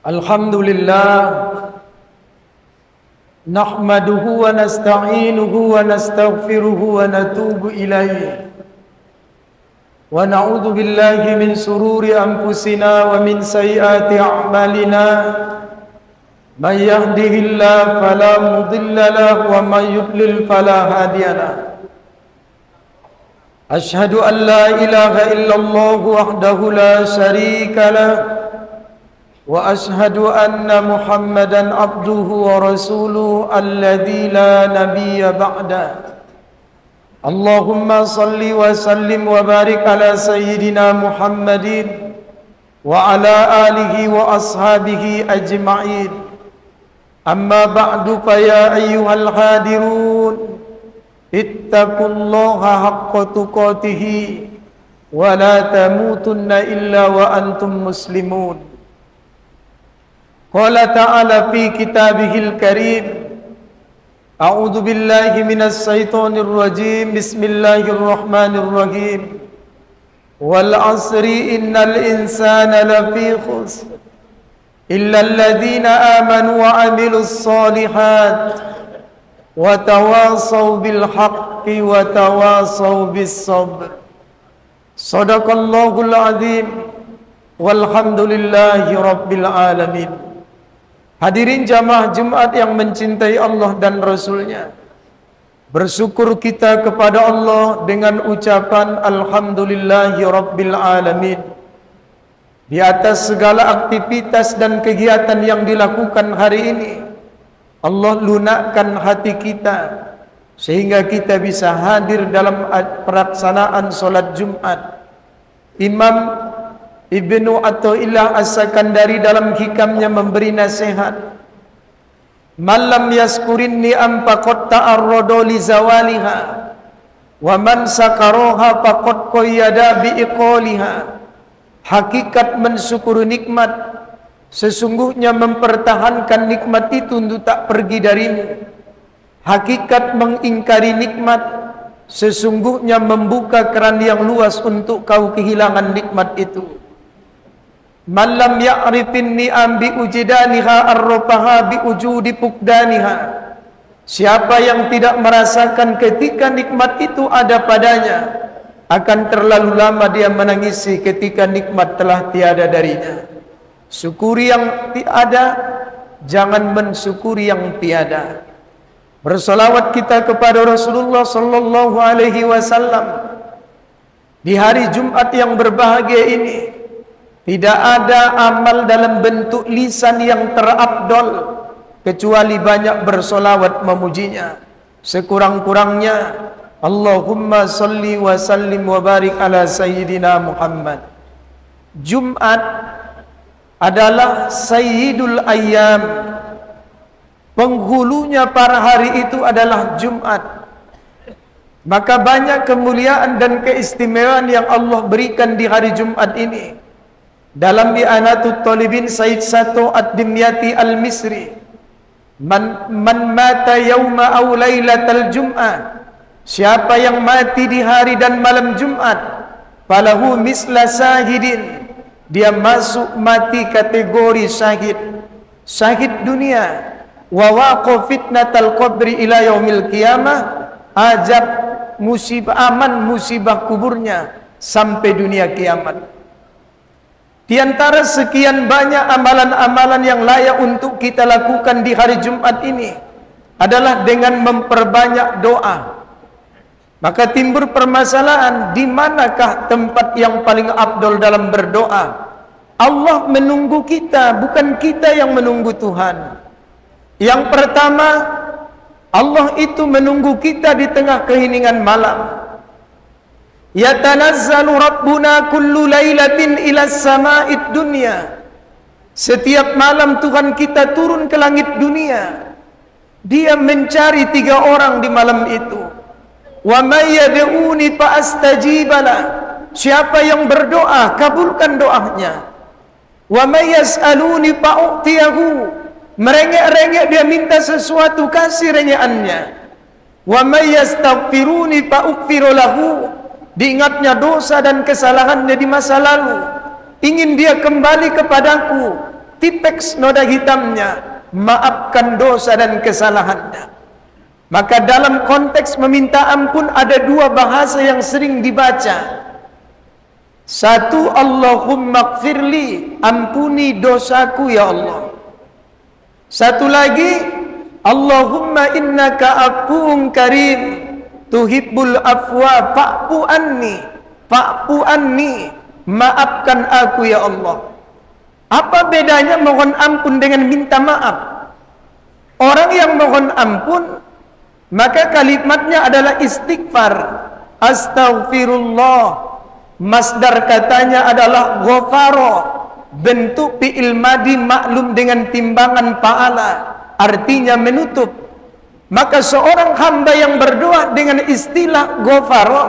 Alhamdulillah nahmaduhu wa nasta'inuhu wa nastaghfiruhu wa natubu ilayhi wa na'udzu billahi min sururi anfusina wa min sayyiati a'malina may yahdihillahu fala mudilla lahu wa may yudlil fala hadiya lahu. Ashhadu an la ilaha illallah wahdahu la syarika lahu wa ashhadu anna Muhammadan abduhu wa rasuluhu alladzi la nabiyya ba'da. Allahumma salli wa sallim wa barik ala sayyidina Muhammadin wa ala alihi wa ashabihi ajma'in. Amma ba'du fa ya ayyuhal hadirun ittaqullaha haqqa tuqatih wa la tamutunna illa wa antum muslimun. Qala ta'ala fi kitabihil karim a'udzu billahi minas syaitonir rajim bismillahirrahmanirrahim wal 'asri innal insana lafi khusr illa alladhina amanu wa 'amilus shalihat wa tawasaw bil haqqi wa tawasaw bis sabr. Shadaqallahul azim walhamdulillahi rabbil alamin. Hadirin jamaah Jumat yang mencintai Allah dan Rasulnya, bersyukur kita kepada Allah dengan ucapan Alhamdulillahi Rabbil Alamin. Di atas segala aktivitas dan kegiatan yang dilakukan hari ini, Allah lunakkan hati kita sehingga kita bisa hadir dalam pelaksanaan solat Jumat. Imam Ibnu Athaillah As-Sakandari dalam hikamnya memberi nasihat, "Man yaskurin ni'am faqad ta'arrada li zawaliha wa man sakaroha faqad qayyada bi iqaliha." Hakikat mensyukuri nikmat, sesungguhnya mempertahankan nikmat itu untuk tak pergi darimu. Hakikat mengingkari nikmat, sesungguhnya membuka keran yang luas untuk kau kehilangan nikmat itu. Man lam ya'rifin ni'am bi ujdaniha arrafaha bi wujudi fuqdaniha. Siapa yang tidak merasakan ketika nikmat itu ada padanya, akan terlalu lama dia menangisi ketika nikmat telah tiada darinya. Syukuri yang tiada, jangan mensyukuri yang tiada. Bersolawat kita kepada Rasulullah sallallahu alaihi wasallam di hari Jumat yang berbahagia ini. Tidak ada amal dalam bentuk lisan yang terabdol kecuali banyak bersolawat memujinya. Sekurang-kurangnya Allahumma salli wa sallim wa barik ala sayyidina Muhammad. Jumat adalah sayyidul ayyam. Penghulunya para hari itu adalah Jumat. Maka banyak kemuliaan dan keistimewaan yang Allah berikan di hari Jumat ini. Dalam I'anatut Talibin Said Sato Ad-Dimyati Al-Misri, man mata yawma aw lailatal jum'ah, siapa yang mati di hari dan malam Jumat, falahu misla syahidin, dia masuk mati kategori syahid, syahid dunia. Wa waqa fitnatal qabri ila yaumil qiyamah, ajab musibah, aman musibah kuburnya sampai dunia kiamat. Di antara sekian banyak amalan-amalan yang layak untuk kita lakukan di hari Jumat ini adalah dengan memperbanyak doa. Maka timbul permasalahan, di manakah tempat yang paling afdol dalam berdoa? Allah menunggu kita, bukan kita yang menunggu Tuhan. Yang pertama, Allah itu menunggu kita di tengah keheningan malam. Yatanazzalu Rabbuna kullu lailatin ila sama'id dunya. Setiap malam Tuhan kita turun ke langit dunia. Dia mencari 3 orang di malam itu. Wa may yad'uni fa astajibala. Siapa yang berdoa, kabulkan doanya. Wa may yas'aluni fa u'tiyahu. Merengek-rengek dia minta sesuatu, kasih rengekannya. Wa may yastaghfiruni fa ughfiru lahu. Diingatnya dosa dan kesalahannya di masa lalu, ingin dia kembali kepadaku, tipeks noda hitamnya, maafkan dosa dan kesalahannya. Maka dalam konteks meminta ampun ada dua bahasa yang sering dibaca. Satu, Allahumma gfirli, ampuni dosaku ya Allah. Satu lagi, Allahumma innaka afuwun karim, tuhibbul afwa fa'fu anni, maafkan aku ya Allah. Apa bedanya mohon ampun dengan minta maaf? Orang yang mohon ampun, maka kalimatnya adalah istighfar, astaghfirullah. Masdar katanya adalah ghafara, bentuk fi'il madi maklum dengan timbangan pahala, artinya menutup. Maka seorang hamba yang berdoa dengan istilah ghafara,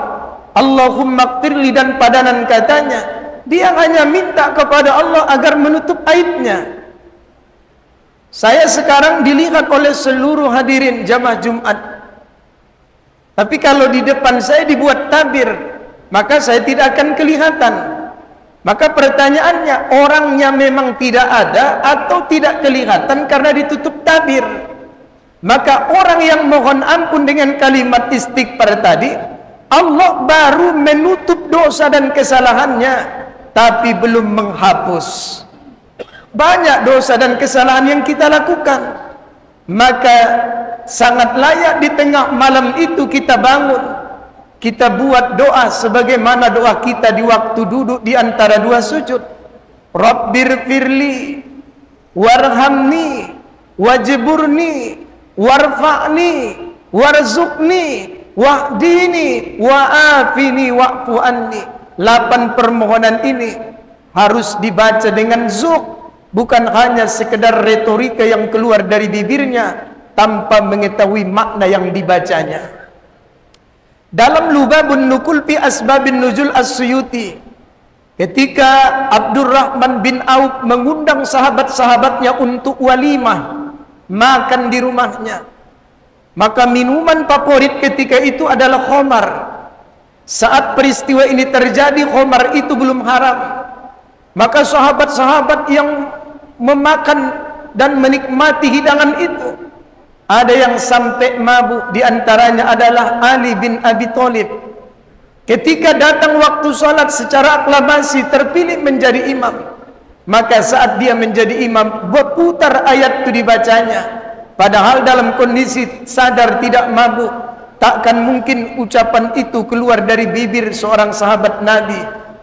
Allahumma gfirli, dan padanan katanya dia hanya minta kepada Allah agar menutup aibnya. Saya sekarang dilihat oleh seluruh hadirin jamaah Jumat, tapi kalau di depan saya dibuat tabir, maka saya tidak akan kelihatan. Maka pertanyaannya, orangnya memang tidak ada atau tidak kelihatan karena ditutup tabir? Maka orang yang mohon ampun dengan kalimat istighfar tadi, Allah baru menutup dosa dan kesalahannya, tapi belum menghapus. Banyak dosa dan kesalahan yang kita lakukan, maka sangat layak di tengah malam itu kita bangun, kita buat doa sebagaimana doa kita di waktu duduk di antara dua sujud. Rabbir firli warhamni wajburni warfa'ni warzuqni wahdini wa'afini wa'fu anni. 8 permohonan ini harus dibaca dengan zuk, bukan hanya sekedar retorika yang keluar dari bibirnya tanpa mengetahui makna yang dibacanya. Dalam Lubabun Nukul fi Asbabin Nuzul As-Suyuti, ketika Abdurrahman bin Auf mengundang sahabat-sahabatnya untuk walimah makan di rumahnya, maka minuman favorit ketika itu adalah khamar. Saat peristiwa ini terjadi, khamar itu belum haram. Maka sahabat-sahabat yang memakan dan menikmati hidangan itu, ada yang sampai mabuk, di antaranya adalah Ali bin Abi Thalib. Ketika datang waktu salat, secara aklamasi terpilih menjadi imam. Maka saat dia menjadi imam, berputar ayat itu dibacanya. Padahal dalam kondisi sadar tidak mabuk, takkan mungkin ucapan itu keluar dari bibir seorang sahabat Nabi.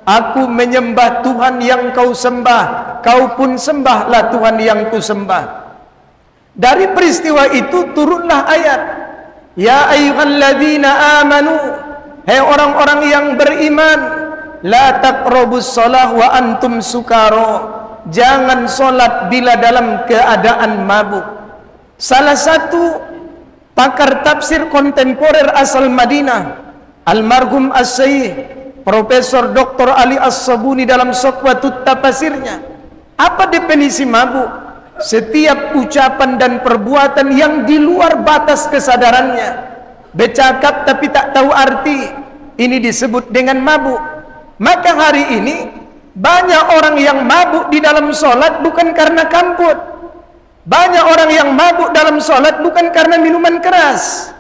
Aku menyembah Tuhan yang kau sembah, kau pun sembahlah Tuhan yang ku sembah. Dari peristiwa itu turunlah ayat, ya ayyuhalladzina amanu, hai orang-orang yang beriman, la taqrabus shalah wa antum sukara, jangan solat bila dalam keadaan mabuk. Salah satu pakar tafsir kontemporer asal Madinah, almarhum As-Syaikh Profesor Dr. Ali As-Sabuni, dalam Sofwatut Tafsirnya, apa definisi mabuk? Setiap ucapan dan perbuatan yang di luar batas kesadarannya, bercakap tapi tak tahu arti, ini disebut dengan mabuk. Maka hari ini banyak orang yang mabuk di dalam sholat bukan karena kamput, banyak orang yang mabuk dalam sholat bukan karena minuman keras,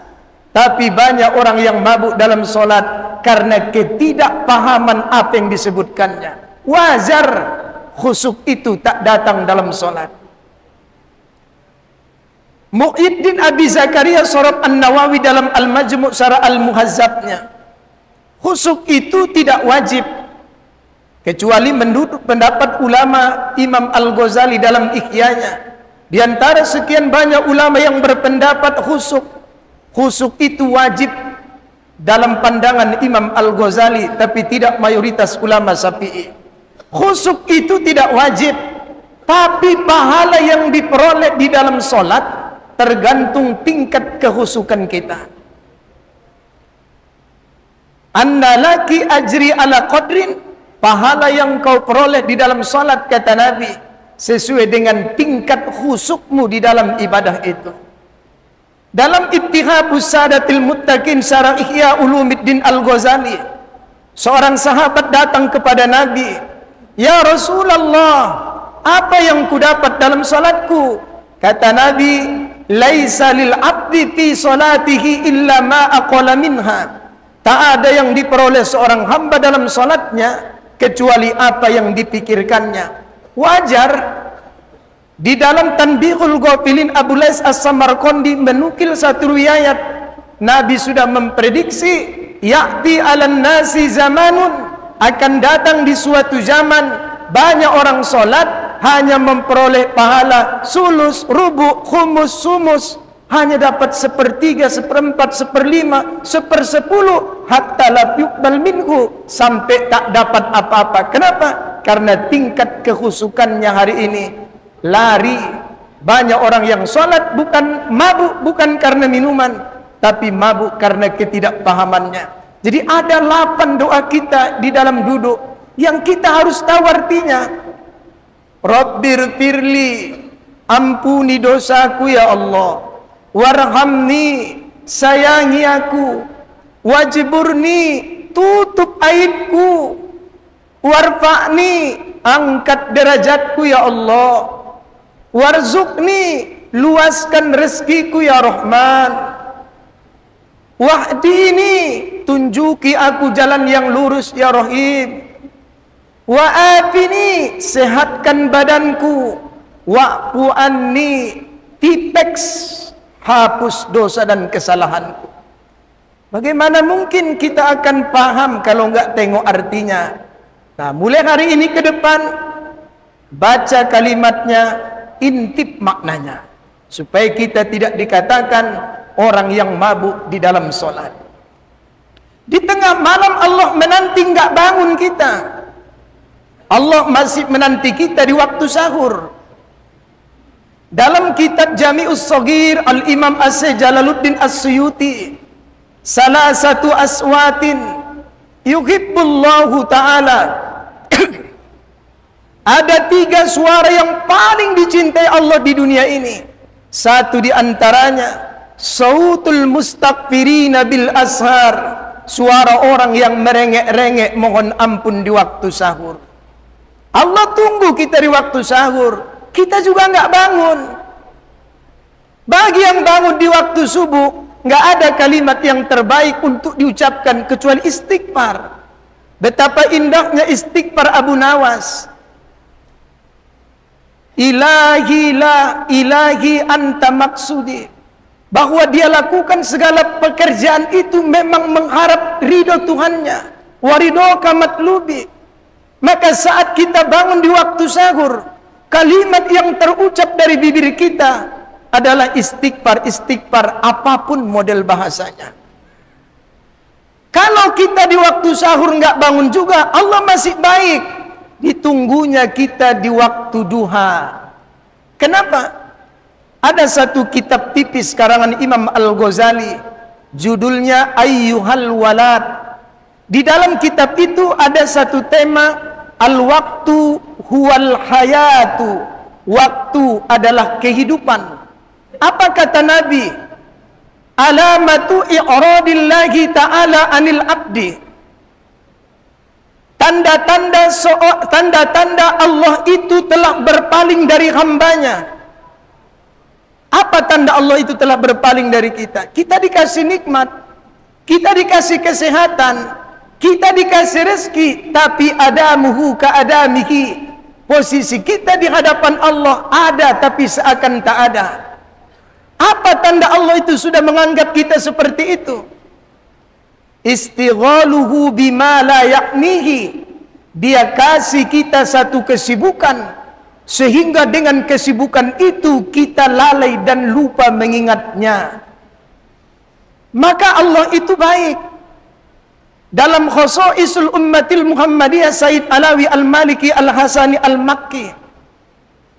tapi banyak orang yang mabuk dalam sholat karena ketidakpahaman apa yang disebutkannya. Wajar khusyuk itu tak datang dalam sholat. Muhyiddin Abi Zakaria Sorab An-Nawawi dalam Al-Majmu' Syarah Al-Muhazzabnya, khusyuk itu tidak wajib kecuali menurut pendapat ulama Imam Al-Ghazali dalam Ihya'nya. Di antara sekian banyak ulama yang berpendapat khusyuk itu wajib dalam pandangan Imam Al-Ghazali, tapi tidak mayoritas ulama Syafi'i. Khusyuk itu tidak wajib, tapi pahala yang diperoleh di dalam sholat tergantung tingkat kehusukan kita. Annalaki ajri ala qadrin, pahala yang kau peroleh di dalam salat, kata Nabi, sesuai dengan tingkat khusukmu di dalam ibadah itu. Dalam Ittihabus Sadatil Muttaqin Syarah Ihya Ulumuddin Al-Ghazali, seorang sahabat datang kepada Nabi, ya Rasulullah, apa yang kudapat dalam salatku? Kata Nabi, laisa lil abdi fi salatihi illa ma aqala minha. Tak ada yang diperoleh seorang hamba dalam salatnya kecuali apa yang dipikirkannya. Wajar, di dalam Tanbihul Ghafilin Abu Lais As-Samarqandi menukil satu riwayat, Nabi sudah memprediksi ya'ti 'alan nasi zamanun, akan datang di suatu zaman banyak orang salat hanya memperoleh pahala sulus, rubu, khumus, sumus, hanya dapat sepertiga, seperempat, seperlima, sepersepuluh, hatta la yuqbal minhu, sampai tak dapat apa-apa. Kenapa? Karena tingkat kekhusukannya hari ini lari. Banyak orang yang sholat bukan mabuk, bukan karena minuman, tapi mabuk karena ketidakpahamannya. Jadi ada 8 doa kita di dalam duduk yang kita harus tahu artinya. Rabbir firli, ampuni dosaku ya Allah. Warhamni, sayangi aku. Wajburni, tutup aibku. Warfa'ni, angkat derajatku ya Allah. Warzuqni, luaskan rezekiku ya Rahman. Wahdini, tunjuki aku jalan yang lurus ya Rahim. Wa'afini, sehatkan badanku. Wa'fu anni, tipeks, hapus dosa dan kesalahanku. Bagaimana mungkin kita akan paham kalau enggak tengok artinya? Nah, mulai hari ini ke depan, baca kalimatnya, intip maknanya, supaya kita tidak dikatakan orang yang mabuk di dalam sholat. Di tengah malam Allah menanti enggak bangun kita. Allah masih menanti kita di waktu sahur. Dalam kitab Jami'us Shaghir Al-Imam As-Syekh Jalaluddin As-Suyuti, salah satu aswatin yuhibbullahu ta'ala, ada 3 suara yang paling dicintai Allah di dunia ini. Satu di antaranya sautul mustaghfirina bil ashar, suara orang yang merengek-rengek mohon ampun di waktu sahur. Allah tunggu kita di waktu sahur, kita juga nggak bangun. Bagi yang bangun di waktu subuh, nggak ada kalimat yang terbaik untuk diucapkan kecuali istighfar. Betapa indahnya istighfar Abu Nawas. Ilahi la ilahi anta maksudi. Bahwa dia lakukan segala pekerjaan itu memang mengharap ridho Tuhannya. Waridoka matlubi. Maka saat kita bangun di waktu sahur, kalimat yang terucap dari bibir kita adalah istighfar, istighfar, apapun model bahasanya. Kalau kita di waktu sahur nggak bangun juga, Allah masih baik. Ditunggunya kita di waktu duha. Kenapa? Ada satu kitab tipis karangan Imam Al-Ghazali, judulnya Ayyuhal Walad. Di dalam kitab itu ada satu tema, al-waktu huwal hayatu, waktu adalah kehidupan. Apa kata Nabi? Alamatu i'radillahi ta'ala anil abdi, tanda-tanda Allah itu telah berpaling dari hambanya. Apa tanda Allah itu telah berpaling dari kita? Kita dikasih nikmat, kita dikasih kesehatan, kita dikasih rezeki, tapi adamuhu ka'adamihi, posisi kita di hadapan Allah ada tapi seakan tak ada. Apa tanda Allah itu sudah menganggap kita seperti itu? Istighaluhu bima la yaknihi, dia kasih kita satu kesibukan, sehingga dengan kesibukan itu kita lalai dan lupa mengingatnya. Maka Allah itu baik. Dalam Khosaisul Ummatil Muhammadiyah Said Alawi Al-Maliki Al-Hasani Al-Makki,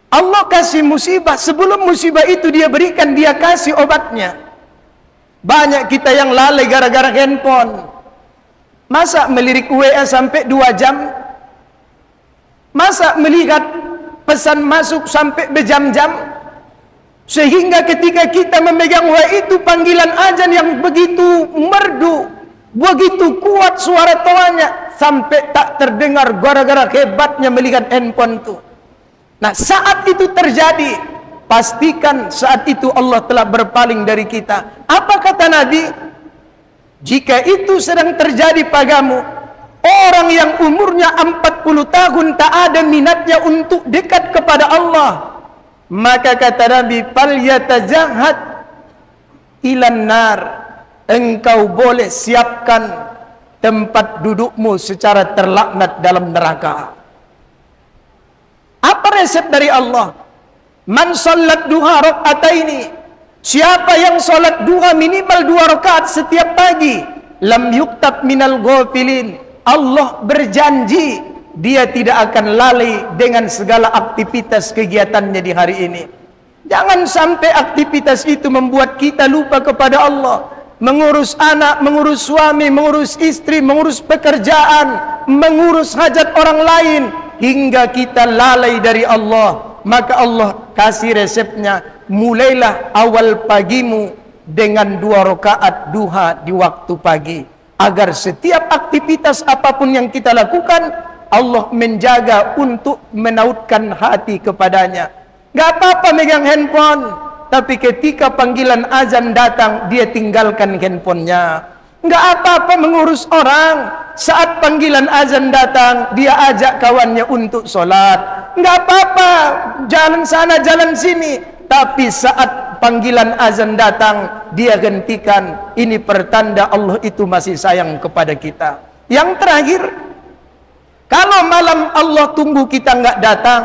Allah kasih musibah, sebelum musibah itu dia berikan, dia kasih obatnya. Banyak kita yang lalai gara-gara handphone. Masa melirik WA sampai 2 jam? Masa melihat pesan masuk sampai berjam-jam? Sehingga ketika kita memegang WA itu, panggilan azan yang begitu merdu, begitu kuat suara toanya, sampai tak terdengar gara-gara hebatnya melihat handphone itu. Nah, saat itu terjadi, pastikan saat itu Allah telah berpaling dari kita. Apa kata Nabi? Jika itu sedang terjadi padamu, orang yang umurnya 40 tahun tak ada minatnya untuk dekat kepada Allah, maka kata Nabi, "Falyatajahad ilan nar." Engkau boleh siapkan tempat dudukmu secara terlaknat dalam neraka. Apa resep dari Allah? Man salat duha raka'ataini. Siapa yang salat duha minimal 2 rakaat setiap pagi, lam yuktab minal ghafilin. Allah berjanji dia tidak akan lalai dengan segala aktivitas kegiatannya di hari ini. Jangan sampai aktivitas itu membuat kita lupa kepada Allah. Mengurus anak, mengurus suami, mengurus istri, mengurus pekerjaan, mengurus hajat orang lain, hingga kita lalai dari Allah. Maka Allah kasih resepnya, mulailah awal pagimu dengan 2 rakaat duha di waktu pagi, agar setiap aktivitas apapun yang kita lakukan, Allah menjaga untuk menautkan hati kepadanya. Gak apa-apa megang handphone, tapi ketika panggilan azan datang, dia tinggalkan handphonenya. Nggak apa-apa mengurus orang, saat panggilan azan datang, dia ajak kawannya untuk sholat. Nggak apa-apa jalan sana jalan sini, tapi saat panggilan azan datang, dia hentikan. Ini pertanda Allah itu masih sayang kepada kita. Yang terakhir, kalau malam Allah tunggu kita nggak datang,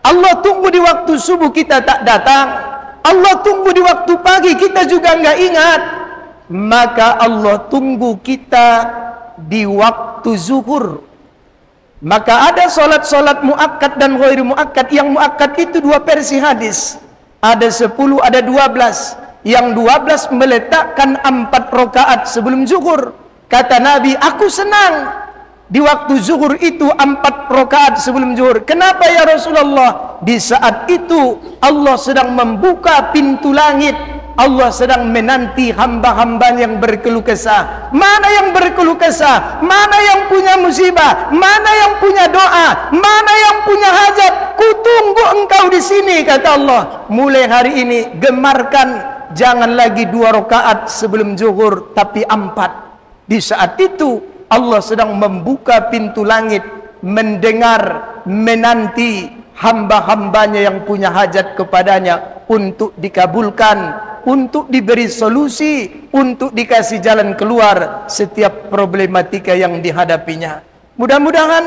Allah tunggu di waktu subuh kita tak datang, Allah tunggu di waktu pagi kita juga nggak ingat, maka Allah tunggu kita di waktu zuhur. Maka ada solat-solat muakkad dan ghairi muakkad. Yang muakkad itu 2 versi hadis, ada 10, ada 12. Yang 12 meletakkan 4 rakaat sebelum zuhur. Kata Nabi, aku senang di waktu zuhur itu 4 rakaat sebelum zuhur. Kenapa ya Rasulullah? Di saat itu Allah sedang membuka pintu langit. Allah sedang menanti hamba-hamba yang berkeluh kesah. Mana yang berkeluh kesah? Mana yang punya musibah? Mana yang punya doa? Mana yang punya hajat? Kutunggu engkau di sini, kata Allah. Mulai hari ini gemarkan, jangan lagi 2 rakaat sebelum zuhur, tapi 4. Di saat itu Allah sedang membuka pintu langit, mendengar, menanti hamba-hambanya yang punya hajat kepadanya untuk dikabulkan, untuk diberi solusi, untuk dikasih jalan keluar setiap problematika yang dihadapinya. Mudah-mudahan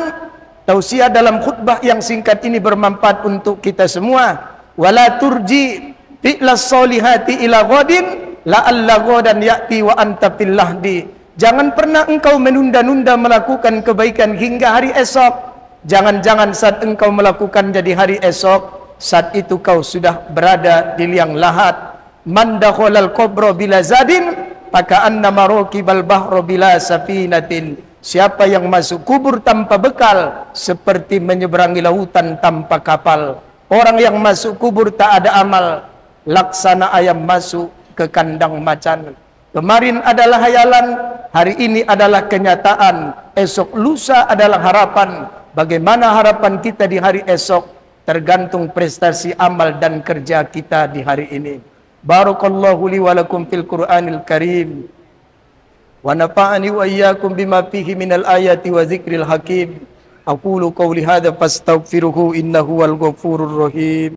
tausiah dalam khutbah yang singkat ini bermanfaat untuk kita semua. Wala turji fi'las solihati ila ghadin la'alla ghadan ya'ti wa anta fil lahdi. Jangan pernah engkau menunda-nunda melakukan kebaikan hingga hari esok. Jangan-jangan saat engkau melakukan jadi hari esok, saat itu kau sudah berada di liang lahat. Man dakhalal qabra bila zadin faka'anna maraqibal bahra bila safinatin. Siapa yang masuk kubur tanpa bekal, seperti menyeberangi lautan tanpa kapal. Orang yang masuk kubur tak ada amal, laksana ayam masuk ke kandang macan. Kemarin adalah hayalan, hari ini adalah kenyataan, esok lusa adalah harapan. Bagaimana harapan kita di hari esok tergantung prestasi amal dan kerja kita di hari ini. Barakallahu li wa lakum fil Qur'anil Karim wa nafa'ani wa iyyakum bima fihi minal ayati wa zikril hakim. Aqulu qawli hadza fastaghfiruhu innahu wal ghafurur rahim.